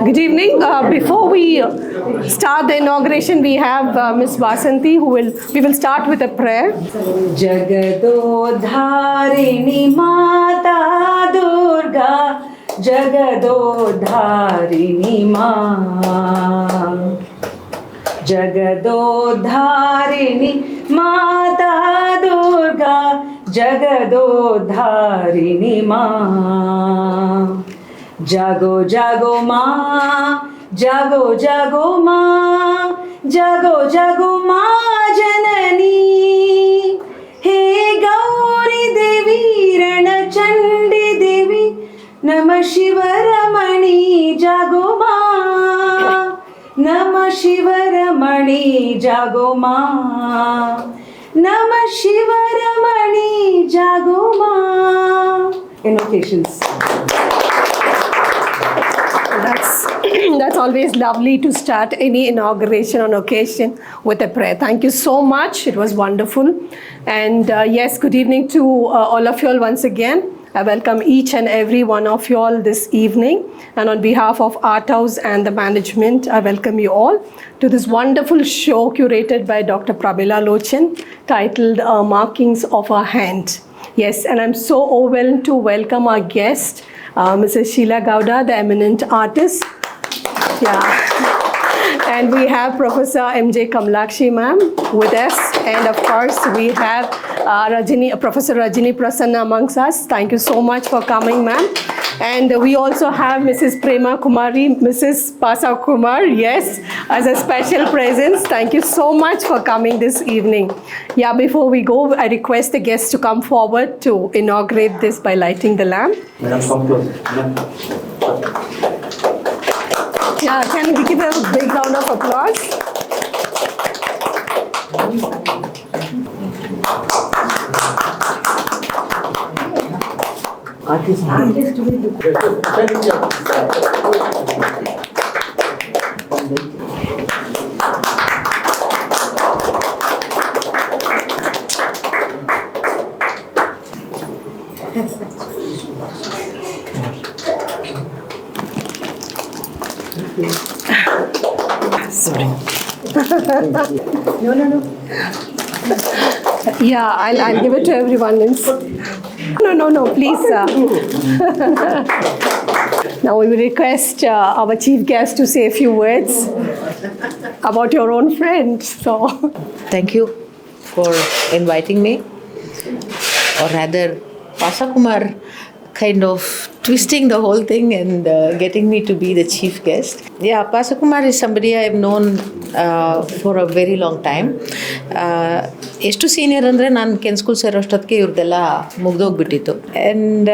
Good evening. Before we start the inauguration, we have Miss Vasanthi we will start with a prayer. Jagadodharini Mata Durga, Jagadodharini Ma, Jagadodharini Mata Durga, Jagadodharini Ma. Jago jago ma, jago jago ma, jago jago ma janani. He Gauri Devi Rana Chandi Devi, Namah Shivaramani jago ma, Namah Shivaramani jago ma, Namah Shivaramani jago ma. Invocations. That's always lovely to start any inauguration on occasion with a prayer. Thank you so much. It was wonderful. And yes, good evening to all of you all once again. I welcome each and every one of you all this evening. And on behalf of Art House and the management, I welcome you all to this wonderful show curated by Dr. Pramila Lochan titled Markings of Our Hand. Yes, and I'm so overwhelmed to welcome our guest, Mrs. Sheela Gowda, the Eminent Artist. Yeah. And we have Professor M.J. Kamalakshi ma'am with us. And of course, we have Professor Rajani Prasanna amongst us. Thank you so much for coming, ma'am. And we also have Mrs. Prema Kumari, Mrs. Sa Kumar, yes, as a special presence. Thank you so much for coming this evening. Yeah, before we go, I request the guests to come forward to inaugurate this by lighting the lamp. Yeah, can we give a big round of applause? Artist. Sorry. No. Yeah, I'll give it to everyone. No, please. Now we will request our chief guest to say a few words about your own friend. So, Thank you for inviting me, or rather, Sa Kumar kind of twisting the whole thing and getting me to be the chief guest. Yeah, Sa Kumar is somebody I've known for a very long time. ಎಷ್ಟು senior ಅಂದರೆ ನಾನು Ken school ಸೇರೋಷ್ಟೊತ್ತಿಗೆ ಇವ್ರದ್ದೆಲ್ಲ ಮುಗ್ದೋಗ್ಬಿಟ್ಟಿತ್ತು. And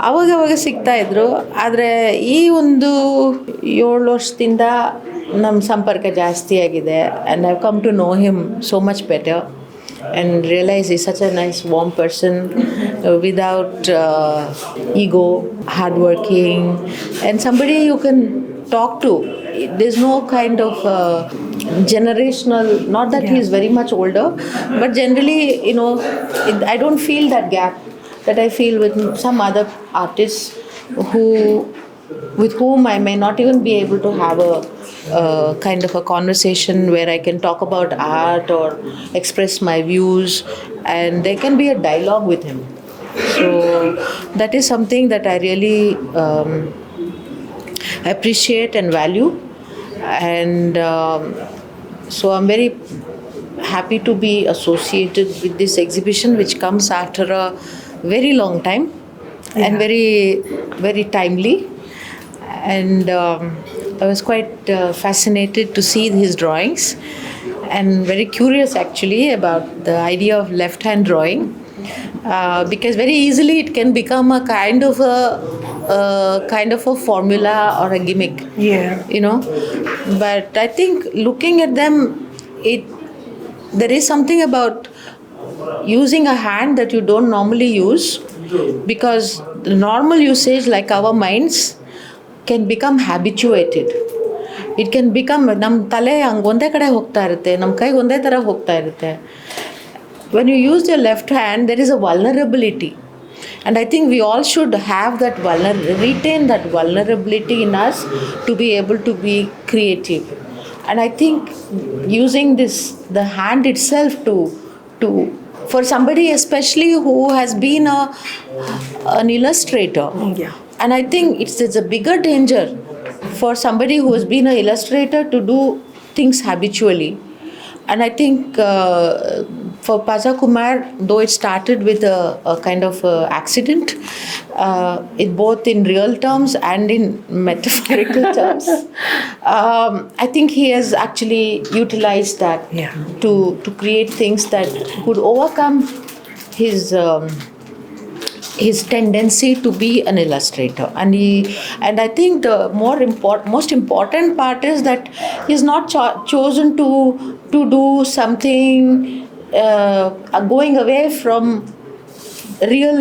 ಅವಾಗ ಸಿಗ್ತಾ ಇದ್ರು. ಆದರೆ ಈ ಒಂದು 7 ವರ್ಷದಿಂದ ನಮ್ಮ ಸಂಪರ್ಕ ಜಾಸ್ತಿ ಆಗಿದೆ. And I've come to know him so much better and realize he's such a nice, warm person without ego, hardworking, and somebody you can talk to. There's no kind of generational, not that he's very much older, but generally, I don't feel that gap that I feel with some other artists with whom I may not even be able to have a kind of a conversation where I can talk about art or express my views, and there can be a dialogue with him. So that is something that I really appreciate and value, and so I'm very happy to be associated with this exhibition, which comes after a very long time and very, very timely. And I was quite fascinated to see his drawings, and very curious actually about the idea of left-hand drawing, because very easily it can become a kind of a formula or a gimmick. But I think looking at them, there is something about using a hand that you don't normally use, because the normal usage, like our minds, can become habituated. It can become ನಮ್ಮ ತಲೆ ಹಂಗೆ ಒಂದೇ ಕಡೆ ಹೋಗ್ತಾ ಇರುತ್ತೆ, ನಮ್ಮ ಕೈಗೆ ಒಂದೇ ಥರ ಹೋಗ್ತಾ ಇರುತ್ತೆ. When you use your left hand, there is a vulnerability, and I think we all should have that retain that vulnerability in us to be able to be creative. And I think using the hand itself to for somebody especially who has been an illustrator. And I think it's a bigger danger for somebody who has been an illustrator to do things habitually. And I think for Sa Kumar, though it started with a kind of accident, it both in real terms and in metaphorical terms, I think he has actually utilized that to create things that could overcome his tendency to be an illustrator. And I think the most important part is that he's not chosen to do something going away from real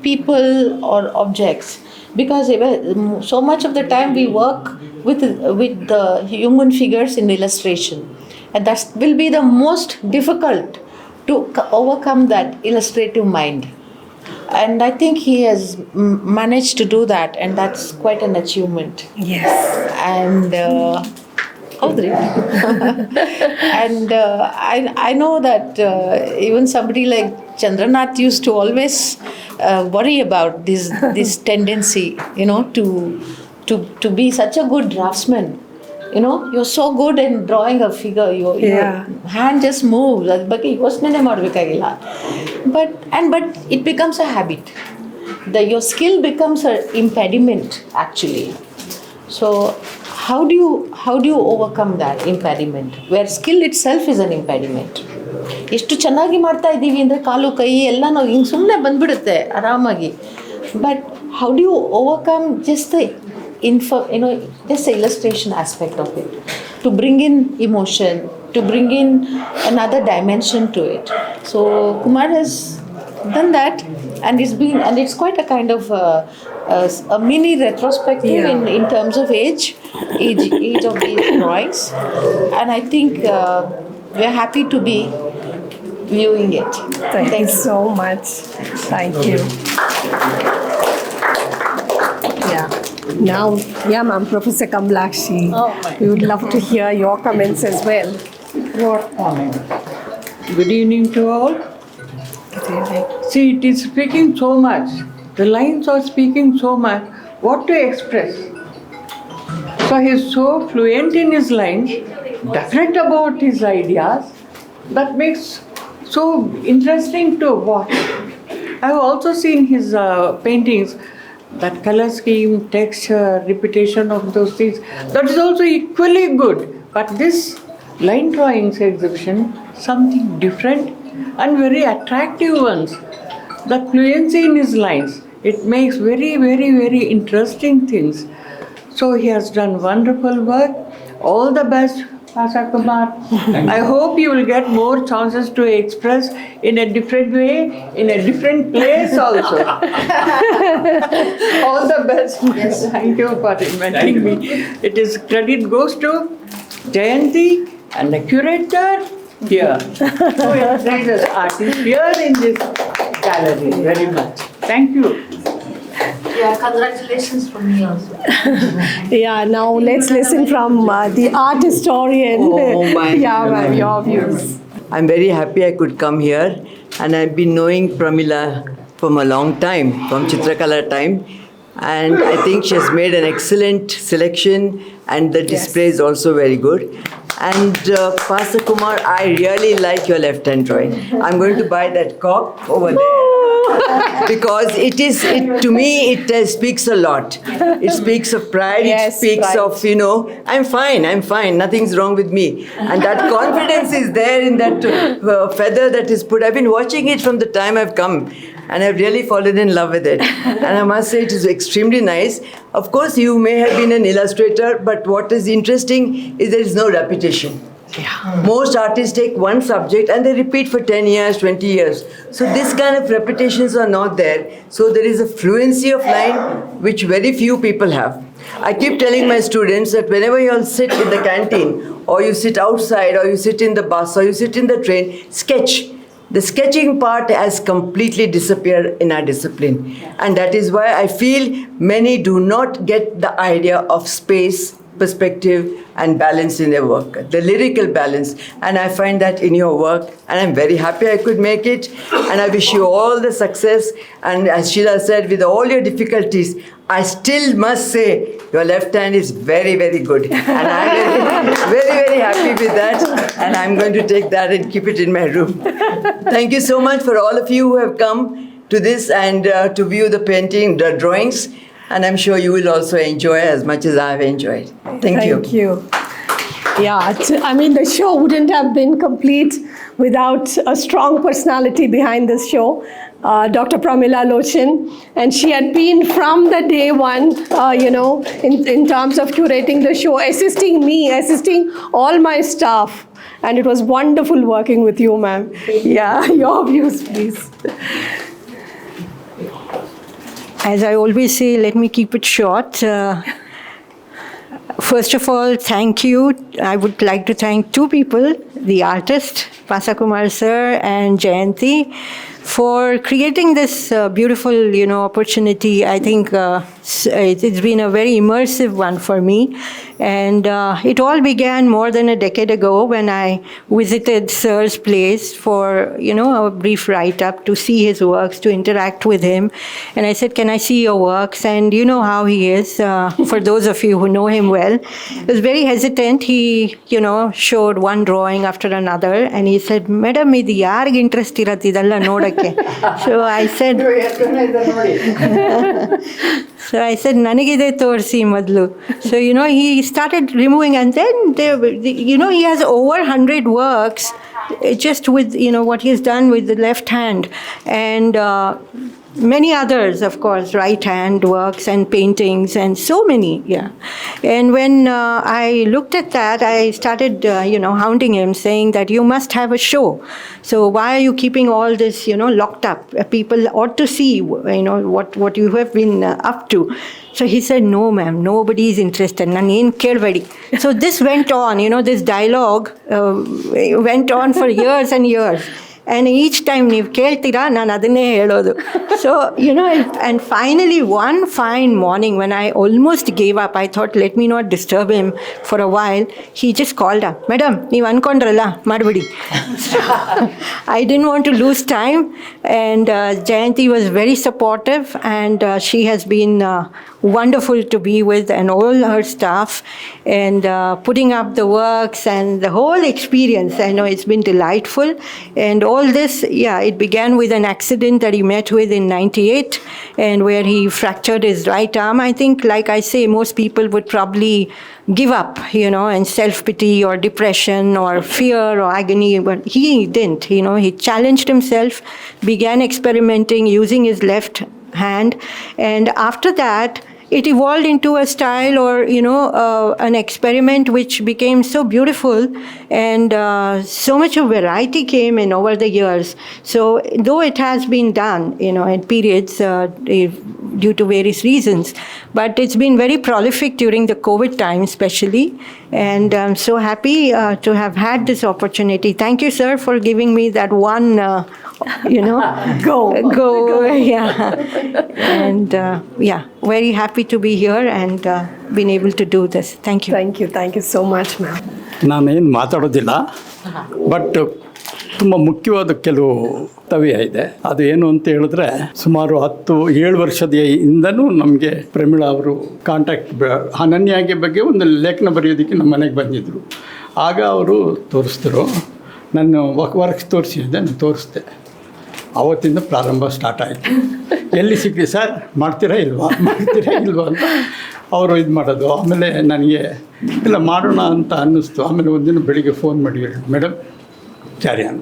people or objects, because so much of the time we work with the human figures in illustration, and that will be the most difficult to overcome that illustrative mind. And I think he has managed to do that, and that's quite an achievement. yes. And and I know that even somebody like Chandranath used to always worry about this tendency, to be such a good draftsman. You're so good in drawing a figure. Your hand just moves. But it becomes a habit. Your skill becomes an impediment, actually. So how do you overcome that impediment, where skill itself is an impediment? ಎಷ್ಟು ಚೆನ್ನಾಗಿ ಮಾಡ್ತಾ ಇದ್ದೀವಿ ಅಂದರೆ ಕಾಲು ಕೈ ಎಲ್ಲ ನಾವು ಹಿಂಗೆ ಸುಮ್ಮನೆ ಬಂದ್ಬಿಡುತ್ತೆ ಆರಾಮಾಗಿ. But how do you overcome just just the illustration aspect of it, to bring in emotion, to bring in another dimension to it. So Kumar has done that, and it's quite a kind of a mini retrospective in terms of age of these drawings, and I think we're happy to be viewing it. Thank you so much. Thank you. Now, ma'am, Professor Kamalakshi, we would love to hear your comments as well. What comment? Good evening to all. See, it is speaking so much. The lines are speaking so much. What to express? So he is so fluent in his lines, definite about his ideas. That makes so interesting to watch. I have also seen his paintings, that color scheme, texture, repetition of those things. That is also equally good. But this line drawings exhibition, something different and very attractive ones. The fluency in his lines, it makes very, very, very interesting things. So he has done wonderful work. All the best, Sa Kumar. I hope you will get more chances to express in a different way, in a different place also. All the best. Yes. Thank you for inviting me. It is credit goes to Jayanti and the curator here, who encourages artists here in this gallery very much. Thank you. Yeah, congratulations from me also. Yeah, now let's listen from the art historian. Oh my Yeah, ma'am, God. your views. I'm very happy I could come here, and I've been knowing Pramila from a long time, from Chitrakala time, and I think she has made an excellent selection, and the display is also very good. And Sa Kumar, I really like your left-hand drawing. I'm going to buy that cock over there. Because to me, it speaks a lot. It speaks of pride, Yes, it speaks pride. of, I'm fine, nothing's wrong with me. And that confidence is there in that feather that is put. I've been watching it from the time I've come, and I've really fallen in love with it. And I must say it is extremely nice. Of course, you may have been an illustrator, but what is interesting is there is no repetition. Yeah. Most artists take one subject and they repeat for 10 years, 20 years. So this kind of repetitions are not there. So there is a fluency of line which very few people have. I keep telling my students that whenever you all sit in the canteen, or you sit outside, or you sit in the bus, or you sit in the train, sketch. The sketching part has completely disappeared in our discipline. And that is why I feel many do not get the idea of space, perspective and balance in their work, the lyrical balance. And I find that in your work, and I'm very happy I could make it. And I wish you all the success. And as Sheela said, with all your difficulties, I still must say your left hand is very, very good. And I'm very, very happy with that. And I'm going to take that and keep it in my room. Thank you so much for all of you who have come to this and to view the painting, the drawings. And I'm sure you will also enjoy as much as I've enjoyed. Thank you. Thank you. Yeah, I mean, the show wouldn't have been complete without a strong personality behind this show, Dr. Pramila Lochan. And she had been from the day one, in terms of curating the show, assisting me, assisting all my staff. And it was wonderful working with you, ma'am. Yeah, your views, please. As I always say, let me keep it short. First of all, thank you. I would like to thank two people, the artist, Sa Kumar sir and Jayanti, for creating this beautiful, opportunity. I think it's been a very immersive one for me. And it all began more than a decade ago when I visited Sir's place for, a brief write-up to see his works, to interact with him. And I said, can I see your works? And you know how he is, for those of you who know him well. He was very hesitant. He, showed one drawing after another. And he said, Madam, idu yarige interest iratidalla nodakke. So I said, nanigide torsi madlu. So, he started removing, and then, he has over 100 works just with, what he's done with the left hand. And many others, of course, right hand works and paintings and so many, yeah. And when I looked at that, I started, hounding him, saying that you must have a show. So why are you keeping all this, locked up? People ought to see, what you have been up to. So he said, no, ma'am, nobody is interested. So this went on, this dialogue went on for years and years. And each time ನೀವು ಕೇಳ್ತೀರಾ ನಾನು ಅದನ್ನೇ ಹೇಳೋದು. So and finally one fine morning when I almost gave up, I thought let me not disturb him for a while, he just called up, madam ನೀವು ಅಂದ್ಕೊಂಡ್ರಲ್ಲ ಮಾಡಿಬಿಡಿ. I didn't want to lose time, and Jayanti was very supportive, and she has been wonderful to be with, and all her staff, and putting up the works and the whole experience. I know it's been delightful, and all this, it began with an accident that he met with in 98, and where he fractured his right arm. I think, like I say, most people would probably give up, and self-pity or depression or fear or agony, but he didn't. He challenged himself, began experimenting using his left hand, and after that it evolved into a style or an experiment which became so beautiful, and so much of variety came in over the years. So though it has been done in periods due to various reasons, but it's been very prolific during the COVID time especially, and I'm so happy to have had this opportunity. Thank you, sir, for giving me that one go, and very happy to be here and been able to do this. Thank you. Thank you so much, ma'am. ನಾನೇನು ಮಾತಾಡೋದಿಲ್ಲ, but ತುಂಬ ಮುಖ್ಯವಾದ ಕೆಲವು ಕರ್ತವ್ಯ ಇದೆ. ಅದು ಏನು ಅಂತ ಹೇಳಿದ್ರೆ, ಸುಮಾರು 7 ವರ್ಷದ ಹಿಂದನೂ ನಮಗೆ ಪ್ರಮೀಳಾ ಅವರು ಕಾಂಟ್ಯಾಕ್ಟ್ ಅನನ್ಯಾಗೆ ಬಗ್ಗೆ ಒಂದು ಲೇಖನ ಬರೆಯೋದಕ್ಕೆ ನಮ್ಮ ಮನೆಗೆ ಬಂದಿದ್ದರು. ಆಗ ಅವರು ತೋರಿಸಿದ್ರು, ನಾನು ವರ್ಕ್ಸ್ ತೋರಿಸಿದ್ದೆ, ನಾನು ತೋರಿಸ್ದೆ. ಆವತ್ತಿಂದ ಪ್ರಾರಂಭ ಸ್ಟಾರ್ಟ್ ಆಯಿತು. ಎಲ್ಲಿ ಸಿಕ್ಕಿ ಸರ್ ಮಾಡ್ತೀರಾ ಇಲ್ವಾ ಅಂತ ಅವರು ಇದು ಮಾಡೋದು. ಆಮೇಲೆ ನನಗೆ ಇಲ್ಲ ಮಾಡೋಣ ಅಂತ ಅನ್ನಿಸ್ತು. ಆಮೇಲೆ ಒಂದಿನ ಬೆಳಿಗ್ಗೆ ಫೋನ್ ಮಾಡಿ ಹೇಳಿ, ಮೇಡಮ್ ಕ್ಯಾರಿ ಆನ್,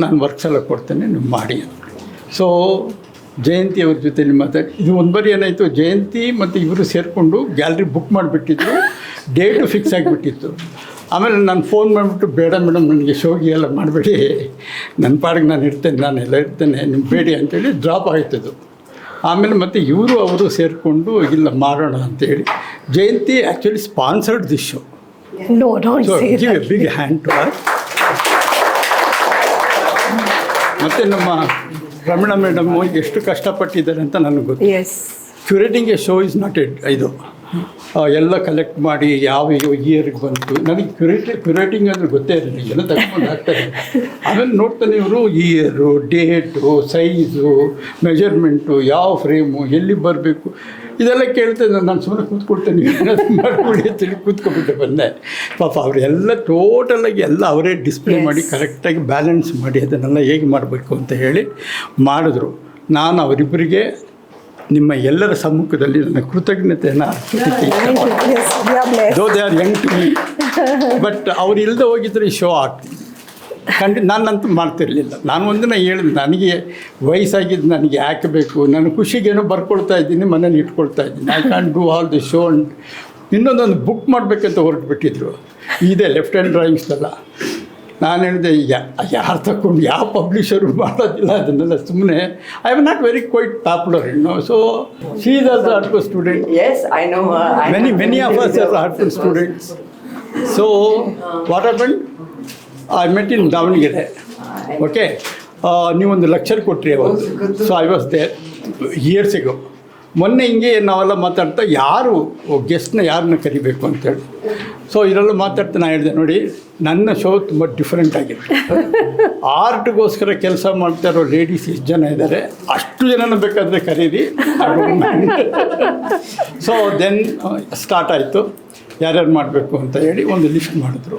ನಾನು ವರ್ಕ್ಸ್ ಎಲ್ಲ ಕೊಡ್ತೇನೆ, ನೀವು ಮಾಡಿ ಅಂತ. ಸೊ ಜಯಂತಿ ಅವ್ರ ಜೊತೆಲಿ ಮಾತಾಡಿ, ಇದು ಒಂದು ಬಾರಿ ಏನಾಯಿತು, ಜಯಂತಿ ಮತ್ತು ಇವರು ಸೇರಿಕೊಂಡು ಗ್ಯಾಲರಿ ಬುಕ್ ಮಾಡಿಬಿಟ್ಟಿದ್ರು, ಡೇಟು ಫಿಕ್ಸ್ ಆಗಿಬಿಟ್ಟಿತ್ತು. ಆಮೇಲೆ ನಾನು ಫೋನ್ ಮಾಡಿಬಿಟ್ಟು, ಬೇಡ ಮೇಡಮ್ ನನಗೆ ಶೋಗಿ ಎಲ್ಲ ಮಾಡಬೇಡಿ, ನನ್ನ ಪಾಡಿಗೆ ನಾನು ಇರ್ತೇನೆ, ನಾನೆಲ್ಲ ಇರ್ತೇನೆ, ನಿಮ್ಗೆ ಬೇಡಿ ಅಂತೇಳಿ ಡ್ರಾಪ್ ಆಯ್ತದು. ಆಮೇಲೆ ಮತ್ತು ಅವರು ಸೇರಿಕೊಂಡು ಇಲ್ಲ ಮಾಡೋಣ ಅಂತೇಳಿ. Jayanthi actually sponsored this show. No, don't say give that. a big hand to her. ಮತ್ತು ನಮ್ಮ ಪ್ರಮೀಳಾ ಮೇಡಮ್ಮು ಎಷ್ಟು ಕಷ್ಟಪಟ್ಟಿದ್ದಾರೆ ಅಂತ ನನಗೆ ಗೊತ್ತು. Yes. Curating a show is not ಇದು ಎಲ್ಲ ಕಲೆಕ್ಟ್ ಮಾಡಿ ಯಾವ ಇಯರ್ಗೆ ಬಂತು. ನನಗೆ ಕ್ಯೂರೇಟಿಂಗ್ ಅಂದರೆ ಗೊತ್ತೇ ಇರಲಿಲ್ಲ, ಎಲ್ಲ ತಗೊಂಡು ಹಾಕ್ತಾರೆ. ಆಮೇಲೆ ನೋಡ್ತಾನೆ ಇವರು ಇಯರು, ಡೇಟು, ಸೈಜು, ಮೆಜರ್ಮೆಂಟು, ಯಾವ ಫ್ರೇಮು, ಎಲ್ಲಿ ಬರಬೇಕು, ಇದೆಲ್ಲ ಕೇಳ್ತೇನೆ. ನಾನು ಸುಮ್ಮನೆ ಕೂತ್ಕೊಳ್ತೇನೆ, ಏನಾದರೂ ಮಾಡಿಬಿಡಿ ಅಂತೇಳಿ ಕೂತ್ಕೊಬಿಟ್ಟು ಬಂದೆ. ಪಾಪ ಅವರೆಲ್ಲ ಟೋಟಲಾಗಿ ಎಲ್ಲ ಅವರೇ ಡಿಸ್ಪ್ಲೇ ಮಾಡಿ ಕರೆಕ್ಟಾಗಿ ಬ್ಯಾಲೆನ್ಸ್ ಮಾಡಿ ಅದನ್ನೆಲ್ಲ ಹೇಗೆ ಮಾಡಬೇಕು ಅಂತ ಹೇಳಿ ಮಾಡಿದ್ರು. ನಾನು ಅವರಿಬ್ಬರಿಗೆ ನಿಮ್ಮ ಎಲ್ಲರ ಸಮ್ಮುಖದಲ್ಲಿ ನನ್ನ ಕೃತಜ್ಞತೆಯನ್ನು though they are young to me, but ಅವ್ರು ಇಲ್ಲದೆ ಹೋಗಿದ್ರೆ ಈ ಶೋ ಆಗ್ತಿತ್ತು. ನಾನಂತೂ ಮಾಡ್ತಿರಲಿಲ್ಲ. ನಾನು ಒಂದಿನ ಹೇಳಿದೆ, ನನಗೆ ವಯಸ್ಸಾಗಿದ್ದು ನನಗೆ ಯಾಕೆ ಬೇಕು, ನಾನು ಖುಷಿಗೇನೋ ಬರ್ಕೊಳ್ತಾ ಇದ್ದೀನಿ, ಮನೇಲಿ ಇಟ್ಕೊಳ್ತಾ ಇದ್ದೀನಿ, I can do all the show. And ಇನ್ನೊಂದೊಂದು ಬುಕ್ ಮಾಡಬೇಕಂತ ಹೊರಟುಬಿಟ್ಟಿದ್ರು, ಇದೆ ಲೆಫ್ಟ್ ಹ್ಯಾಂಡ್ ಡ್ರಾಯಿಂಗ್ಸ್ದೆಲ್ಲ. ನಾನು ಹೇಳಿದೆ, ಯಾರು ತಗೊಂಡು ಯಾವ ಪಬ್ಲಿಷರು ಮಾಡೋದಿಲ್ಲ ಅದನ್ನೆಲ್ಲ, ಸುಮ್ಮನೆ I am not very quite popular so she is also art student. Yes, I know her. Many of us are art students. So what happened? I met in Davangere. Okay, ನೀವೊಂದು lecture ಕೊಟ್ರಿ ಅವತ್ತು. So I was there years ago. ಮೊನ್ನೆ ಹಿಂಗೆ ನಾವೆಲ್ಲ ಮಾತಾಡ್ತಾ ಗೆಸ್ಟ್ನ ಯಾರನ್ನ ಕರಿಬೇಕು ಅಂತೇಳಿ, ಸೊ ಇದೆಲ್ಲ ಮಾತಾಡ್ತಾ ನಾನು ಹೇಳಿದೆ, ನೋಡಿ ನನ್ನ ಶೋ ತುಂಬ ಡಿಫ್ರೆಂಟ್ ಆಗಿದೆ. ಆರ್ಟ್ಗೋಸ್ಕರ ಕೆಲಸ ಮಾಡ್ತಾ ಇರೋ ಲೇಡೀಸ್ ಎಷ್ಟು ಜನ ಇದ್ದಾರೆ, ಅಷ್ಟು ಜನನ ಬೇಕಾದರೆ ಕರೀರಿ. ಸೊ ದೆನ್ ಸ್ಟಾರ್ಟ್ ಆಯಿತು, ಯಾರ್ಯಾರು ಮಾಡಬೇಕು ಅಂತ ಹೇಳಿ ಒಂದು ಲಿಸ್ಟ್ ಮಾಡಿದ್ರು.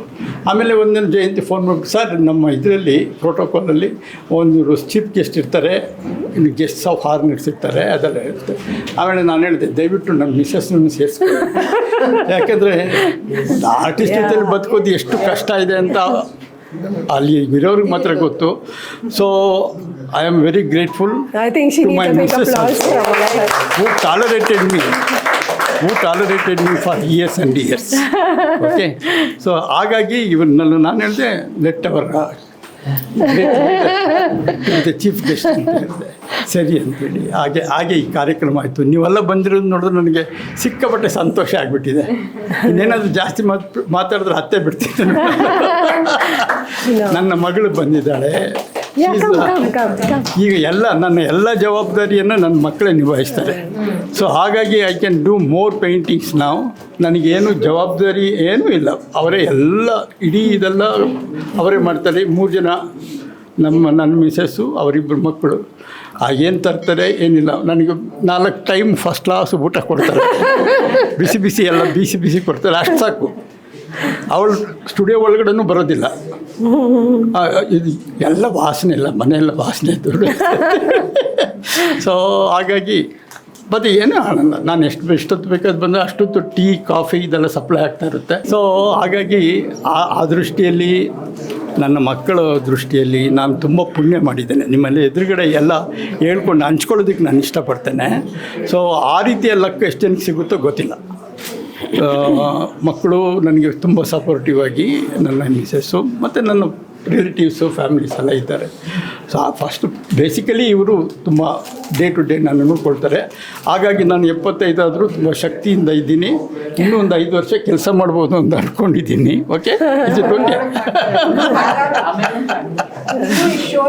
ಆಮೇಲೆ ಒಂದಿನ ಜಯಂತಿ ಫೋನ್ ಮಾಡಿಬಿಟ್ಟು, ಸರ್ ನಮ್ಮ ಇದರಲ್ಲಿ ಪ್ರೋಟೋಕಾಲಲ್ಲಿ ಒಂದು ಚೀಫ್ ಗೆಸ್ಟ್ ಇರ್ತಾರೆ, ಇನ್ನು ಗೆಸ್ಟ್ಸ್ ಆಫ್ ಹಾರ್ನರ್ಸ್ ಇರ್ತಾರೆ, ಅದೆಲ್ಲ ಇರುತ್ತೆ. ಆಮೇಲೆ ನಾನು ಹೇಳಿದೆ, ದಯವಿಟ್ಟು ನಮ್ಮ ಮಿಸ್ಸಸ್ನನ್ನು ಸೇರಿಸ್ಕೊಂಡು, ಯಾಕೆಂದರೆ ಆರ್ಟಿಸ್ಟ್ ಜೊತೆಲಿ ಬದುಕೋದು ಎಷ್ಟು ಕಷ್ಟ ಇದೆ ಅಂತ ಅಲ್ಲಿ ಇರೋರಿಗೆ ಮಾತ್ರ ಗೊತ್ತು. So I am very grateful to my missus who tolerated me for years and years. Okay, so ಹಾಗಾಗಿ ಇವನ್ನೆಲ್ಲ ನಾನು ಹೇಳಿದೆ, ಲೆಟ್ ಅವರ್ ಚೀಫ್ ಗೆಸ್ಟ್ ಅಂತ ಹೇಳಿದೆ. ಸರಿ ಅಂತೇಳಿ ಹಾಗೆ ಈ ಕಾರ್ಯಕ್ರಮ ಆಯಿತು. ನೀವೆಲ್ಲ ಬಂದಿರೋದು ನೋಡಿದ್ರೆ ನನಗೆ ಸಿಕ್ಕಾಪಟ್ಟೆ ಸಂತೋಷ ಆಗಿಬಿಟ್ಟಿದೆ. ಇನ್ನೇನಾದರೂ ಜಾಸ್ತಿ ಮಾತಾಡಿದ್ರೆ ಹತ್ತೆ ಬಿಡ್ತಿದ್ದೆ. ನನ್ನ ಮಗಳು ಬಂದಿದ್ದಾಳೆ, Yeah, come. ಈಗ ನನ್ನ ಎಲ್ಲ ಜವಾಬ್ದಾರಿಯನ್ನು ನನ್ನ ಮಕ್ಕಳೇ ನಿಭಾಯಿಸ್ತಾರೆ. ಸೊ ಹಾಗಾಗಿ I can do more paintings ನಾವು. ನನಗೇನು ಜವಾಬ್ದಾರಿ ಏನೂ ಇಲ್ಲ, ಅವರೇ ಎಲ್ಲ ಇಡೀ ಇದೆಲ್ಲ ಅವರೇ ಮಾಡ್ತಾರೆ. 3 ಜನ ನನ್ನ ಮಿಸಸ್ಸು, ಅವರಿಬ್ಬರು ಮಕ್ಕಳು. ಏನು ತರ್ತಾರೆ ಏನಿಲ್ಲ, ನನಗೆ 4 ಟೈಮ್ ಫಸ್ಟ್ ಕ್ಲಾಸ್ ಊಟ ಕೊಡ್ತಾರೆ. ಬಿಸಿ ಎಲ್ಲ ಬಿಸಿ ಕೊಡ್ತಾರೆ, ಅಷ್ಟು ಸಾಕು. ಅವಳು ಸ್ಟುಡಿಯೋ ಒಳಗಡೆನೂ ಬರೋದಿಲ್ಲ. ಇದು ಎಲ್ಲ ವಾಸನೆ ಇಲ್ಲ, ಮನೆಯೆಲ್ಲ ವಾಸನೆ ಇದ್ದು. ಸೊ ಹಾಗಾಗಿ ಮತ್ತೆ ಏನೂ ಆಗಲ್ಲ. ನಾನು ಎಷ್ಟೊತ್ತು ಬೇಕಾದ್ರೆ ಬಂದರೆ ಅಷ್ಟೊತ್ತು ಟೀ ಕಾಫಿ ಇದೆಲ್ಲ ಸಪ್ಲೈ ಆಗ್ತಾ ಇರುತ್ತೆ. ಸೊ ಹಾಗಾಗಿ ಆ ದೃಷ್ಟಿಯಲ್ಲಿ, ನನ್ನ ಮಕ್ಕಳ ದೃಷ್ಟಿಯಲ್ಲಿ ನಾನು ತುಂಬ ಪುಣ್ಯ ಮಾಡಿದ್ದೇನೆ. ನಿಮ್ಮಲ್ಲಿ ಎದುರುಗಡೆ ಎಲ್ಲ ಹೇಳ್ಕೊಂಡು ಹಂಚ್ಕೊಳ್ಳೋದಕ್ಕೆ ನಾನು ಇಷ್ಟಪಡ್ತೇನೆ. ಸೊ ಆ ರೀತಿಯ ಲಕ್ ಎಷ್ಟು ಜನಕ್ಕೆ ಸಿಗುತ್ತೋ ಗೊತ್ತಿಲ್ಲ. ಮಕ್ಕಳು ನನಗೆ ತುಂಬ ಸಪೋರ್ಟಿವ್ ಆಗಿ, ನನ್ನ ಮಿಸಸ್ಸು ಮತ್ತು ನನ್ನ ರಿಲೇಟಿವ್ಸು ಫ್ಯಾಮಿಲೀಸ್ ಎಲ್ಲ ಇದ್ದಾರೆ. ಸೊ ಫಸ್ಟ್ ಬೇಸಿಕಲಿ ಇವರು ತುಂಬ ಡೇ ಟು ಡೇ ನಾನು ನೋಡ್ಕೊಳ್ತಾರೆ. ಹಾಗಾಗಿ ನಾನು 75 ಆದರೂ ತುಂಬ ಶಕ್ತಿಯಿಂದ ಇದ್ದೀನಿ. ಇನ್ನೂ ಒಂದು 5 ವರ್ಷ ಕೆಲಸ ಮಾಡ್ಬೋದು ಅಂತ ಅಂದ್ಕೊಂಡಿದ್ದೀನಿ. Okay, is it okay?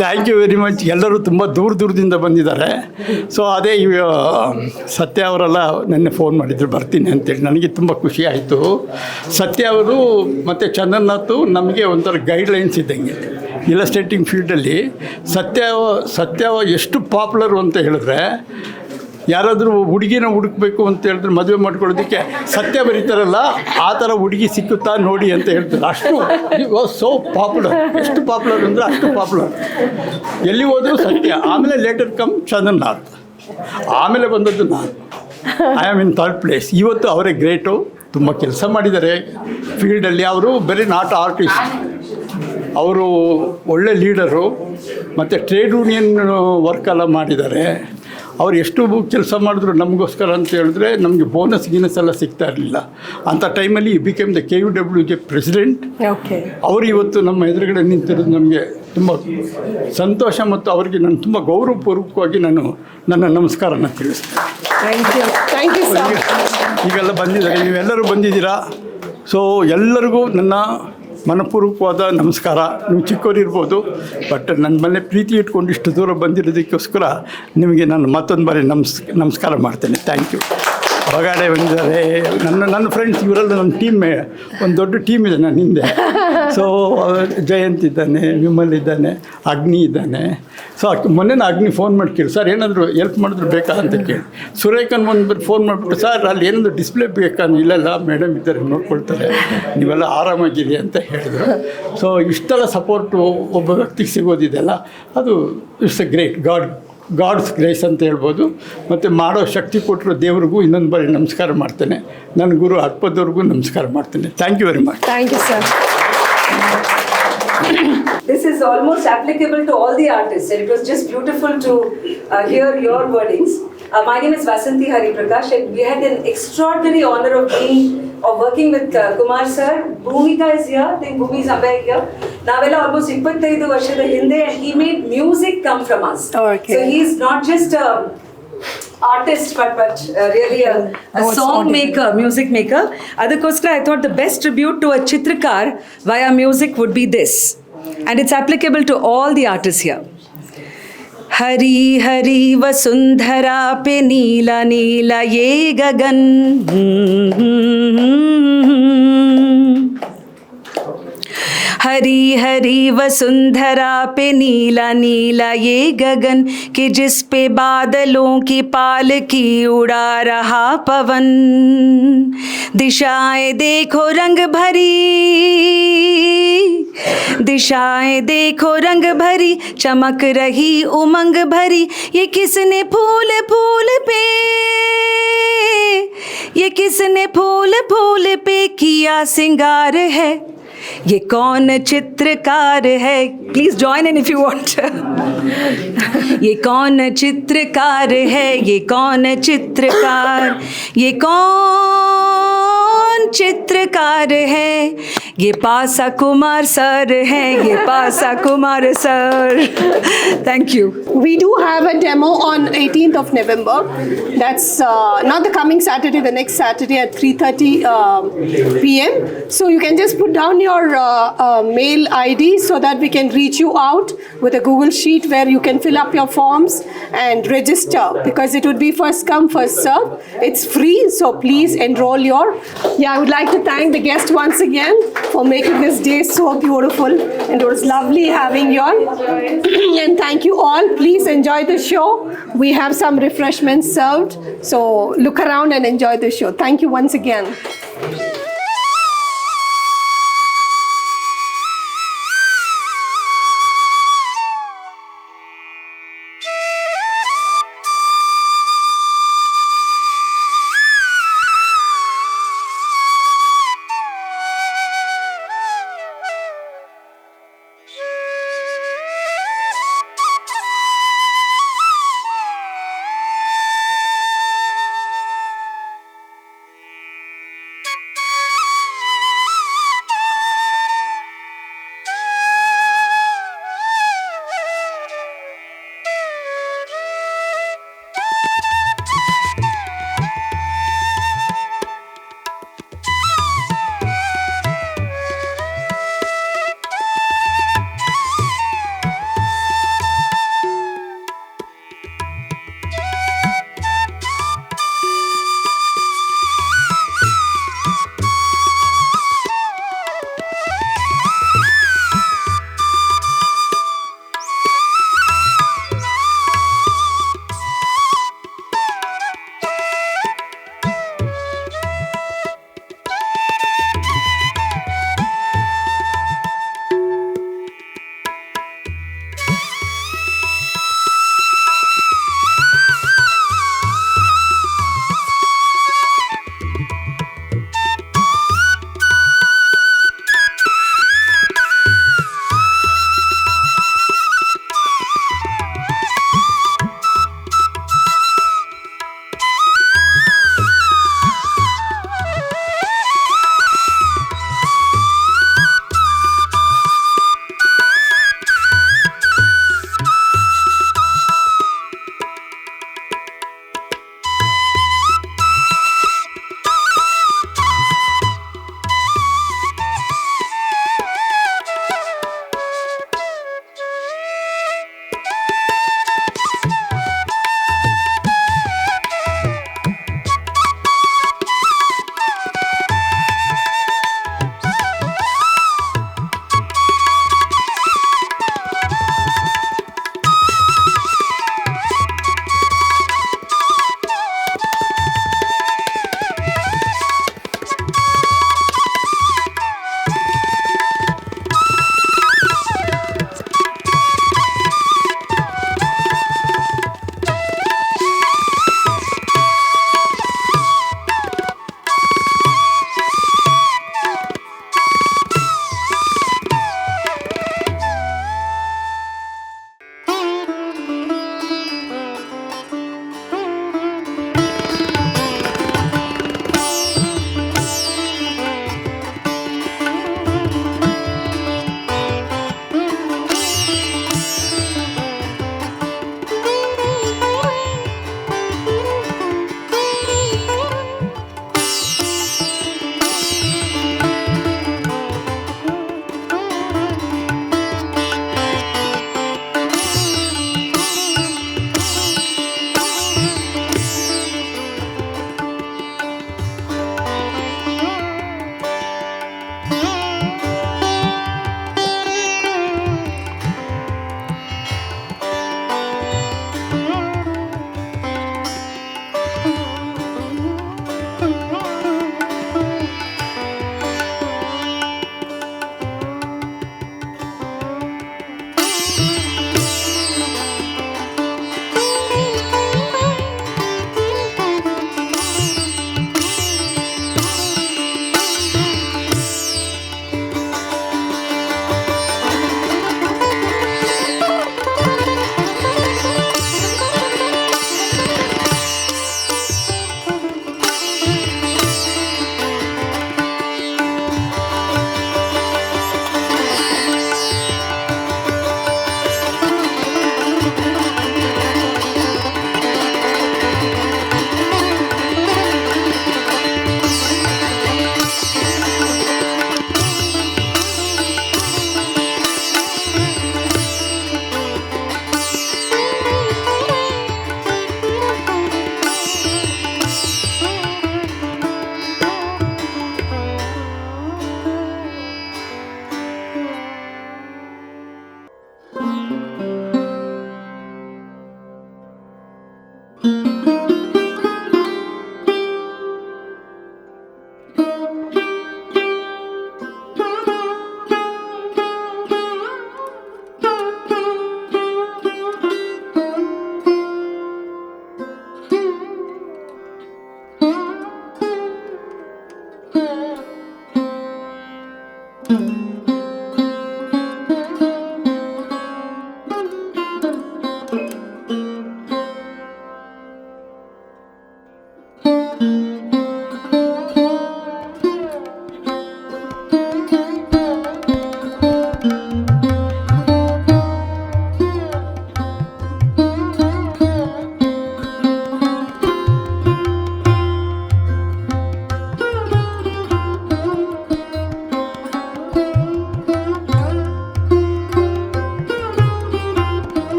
Thank you very much. ಎಲ್ಲರೂ ತುಂಬ ದೂರದಿಂದ ಬಂದಿದ್ದಾರೆ. ಸೊ ಅದೇ ಸತ್ಯ ಅವರೆಲ್ಲ ನೆನ್ನೆ ಫೋನ್ ಮಾಡಿದ್ರು ಬರ್ತೀನಿ ಅಂತೇಳಿ. ನನಗೆ ತುಂಬ ಖುಷಿ ಆಯಿತು. ಸತ್ಯ ಅವರು ಮತ್ತು ಚಂದನ್ನಾಥ್ ನಮಗೆ ಒಂಥರ ಗೈಡ್ಲೈನ್ಸ್ ಇದ್ದಂಗೆ ಇಲಸ್ಟ್ರೇಟಿಂಗ್ ಫೀಲ್ಡಲ್ಲಿ. ಸತ್ಯ ಎಷ್ಟು ಪಾಪ್ಯುಲರು ಅಂತ ಹೇಳಿದ್ರೆ, ಯಾರಾದರೂ ಹುಡುಗಿನ ಹುಡುಕಬೇಕು ಅಂತ ಹೇಳಿದ್ರೆ ಮದುವೆ ಮಾಡ್ಕೊಳ್ಳೋದಕ್ಕೆ ಸತ್ಯ ಬರೀತಾರಲ್ಲ, ಆ ಥರ ಹುಡುಗಿ ಸಿಕ್ಕುತ್ತಾ ನೋಡಿ ಅಂತ ಹೇಳ್ತಾರೆ. ಅಷ್ಟು ಸೋ ಪಾಪ್ಯುಲರ್. ಎಷ್ಟು ಪಾಪ್ಯುಲರ್ ಅಂದರೆ ಅಷ್ಟು ಪಾಪ್ಯುಲರ್. ಎಲ್ಲಿ ಹೋದರೂ ಸತ್ಯ. ಆಮೇಲೆ ಲೇಟರ್ ಕಮ್ ಚಂದನ್ನಾಥ್, ಆಮೇಲೆ ಬಂದದ್ದು ನಾನು. I am in 3rd place. ಇವತ್ತು ಅವರೇ ಗ್ರೇಟು, ತುಂಬ ಕೆಲಸ ಮಾಡಿದ್ದಾರೆ ಫೀಲ್ಡಲ್ಲಿ. ಅವರು ಬರೀ ನಾಟ್ ಆರ್ಟಿಸ್ಟ್, ಅವರು ಒಳ್ಳೆ ಲೀಡರು ಮತ್ತು ಟ್ರೇಡ್ ಯೂನಿಯನ್ ವರ್ಕೆಲ್ಲ ಮಾಡಿದ್ದಾರೆ. ಅವ್ರು ಎಷ್ಟು ಕೆಲಸ ಮಾಡಿದ್ರು ನಮಗೋಸ್ಕರ ಅಂತ ಹೇಳಿದ್ರೆ ನಮಗೆ ಬೋನಸ್ ಎಲ್ಲ ಸಿಗ್ತಾ ಇರಲಿಲ್ಲ. ಅಂಥ ಟೈಮಲ್ಲಿ ಬಿಕೇಮ್ ದ KUWJ ಪ್ರೆಸಿಡೆಂಟ್. ಅವರು ಇವತ್ತು ನಮ್ಮ ಎದುರುಗಡೆ ನಿಂತಿರೋದು ನಮಗೆ ತುಂಬ ಸಂತೋಷ, ಮತ್ತು ಅವರಿಗೆ ನಾನು ತುಂಬ ಗೌರವಪೂರ್ವಕವಾಗಿ ನನ್ನ ನಮಸ್ಕಾರನ ತಿಳಿಸ್ತೇನೆ. ಈಗೆಲ್ಲ ಬಂದಿದ್ದಾರೆ, ನೀವೆಲ್ಲರೂ ಬಂದಿದ್ದೀರಾ. ಸೊ ಎಲ್ಲರಿಗೂ ನನ್ನ ಮನಪೂರ್ವಕವಾದ ನಮಸ್ಕಾರ. ನೀವು ಚಿಕ್ಕವರಿರ್ಬೋದು, ಬಟ್ ನನ್ನ ಮನೆ ಪ್ರೀತಿ ಇಟ್ಕೊಂಡು ಇಷ್ಟು ದೂರ ಬಂದಿರೋದಕ್ಕೋಸ್ಕರ ನಿಮಗೆ ನಾನು ಮತ್ತೊಂದು ಬಾರಿ ನಮಸ್ಕಾರ ಮಾಡ್ತೇನೆ. Thank you. ಬಗಾಡೆ ಬಂದಿದ್ದಾರೆ ನನ್ನ ಫ್ರೆಂಡ್ಸ್, ಇವರೆಲ್ಲ ನನ್ನ ಒಂದು ದೊಡ್ಡ ಟೀಮ್ ಇದೆ ನನ್ನ ಹಿಂದೆ. ಸೊ ಜಯಂತ್ ಇದ್ದಾನೆ, ವಿಮಲ್ ಇದ್ದಾನೆ, ಅಗ್ನಿ ಇದ್ದಾನೆ. ಸೊ ಮೊನ್ನೆ ಅಗ್ನಿ ಫೋನ್ ಮಾಡಿ ಕೇಳಿ, ಸರ್ ಏನಾದರೂ ಹೆಲ್ಪ್ ಮಾಡಿದ್ರು ಬೇಕಾ ಅಂತ ಕೇಳಿ. ಸುರೇಖನ್ ಒಂದು ಫೋನ್ ಮಾಡಿಬಿಟ್ಟು, ಸರ್ ಅಲ್ಲಿ ಏನಾದರೂ ಡಿಸ್ಪ್ಲೇ ಬೇಕಾ? ಇಲ್ಲ ಮೇಡಮ್ ಇದ್ದಾರೆ ನೋಡ್ಕೊಳ್ತಾರೆ, ನೀವೆಲ್ಲ ಆರಾಮಾಗಿರಿ ಅಂತ ಹೇಳಿದ್ರು. ಸೊ ಇಷ್ಟೆಲ್ಲ ಸಪೋರ್ಟು ಒಬ್ಬ ವ್ಯಕ್ತಿಗೆ ಸಿಗೋದಿದೆಯಲ್ಲ, ಅದು it's a great God's grace ಅಂತ ಹೇಳ್ಬೋದು. ಮತ್ತು ಮಾಡೋ ಶಕ್ತಿ ಕೊಟ್ಟರು ದೇವ್ರಿಗೂ ಇನ್ನೊಂದು ಬಾರಿ ನಮಸ್ಕಾರ ಮಾಡ್ತೇನೆ. ನನ್ನ ಗುರು ಅರ್ಪದವ್ರಿಗೂ ನಮಸ್ಕಾರ ಮಾಡ್ತೇನೆ. Thank you very much. Thank you sir. This is almost applicable to all the artists, and it was just beautiful to hear your wordings. My name is Vasanthi Hariprakash, and we had an extraordinary honor of working with Kumar sir. Bhumika is here. I think Bhumi is somewhere here. Navella almost 25 ವರ್ಷದ ಹಿಂದೆ, and he made music come from us. Okay. So he is not just a artist, but really a song maker, music maker. Adakkoskara I thought the best tribute to a Chitrakar via music would be this, and it's applicable to all the artists here. Hari Hari Vasundhara पे नीला नीला ये गगन, हरी हरी वसुंधरा पे नीला नीला ये गगन, कि जिस पे बादलों की पालकी उड़ा रहा पवन। दिशाएं देखो रंग भरी, दिशाएं देखो रंग भरी, चमक रही उमंग भरी। ये किसने फूल फूल पे, ये किसने फूल फूल पे किया सिंगार है, ये कौन चित्रकार है? Please join in if you want. ये कौन चित्रकार है, ये कौन चित्रकार, ये कौन कौन चित्रकार है? ये पासा कुमार सर है, ये पासा Kumar sir. Thank you. We do have a demo on 18th of November. That's not the coming Saturday, the next Saturday at 3:30 p.m. So you can just put down your mail ID so that we can reach you out with a Google Sheet where you can fill up your forms and register, because it would be first come, first serve. It's free, so please enroll your. Yeah, I would like to thank the guest once again for making this day so beautiful, and it was lovely having you all. And thank you all. Please enjoy the show. We have some refreshments served, so look around and enjoy the show. Thank you once again.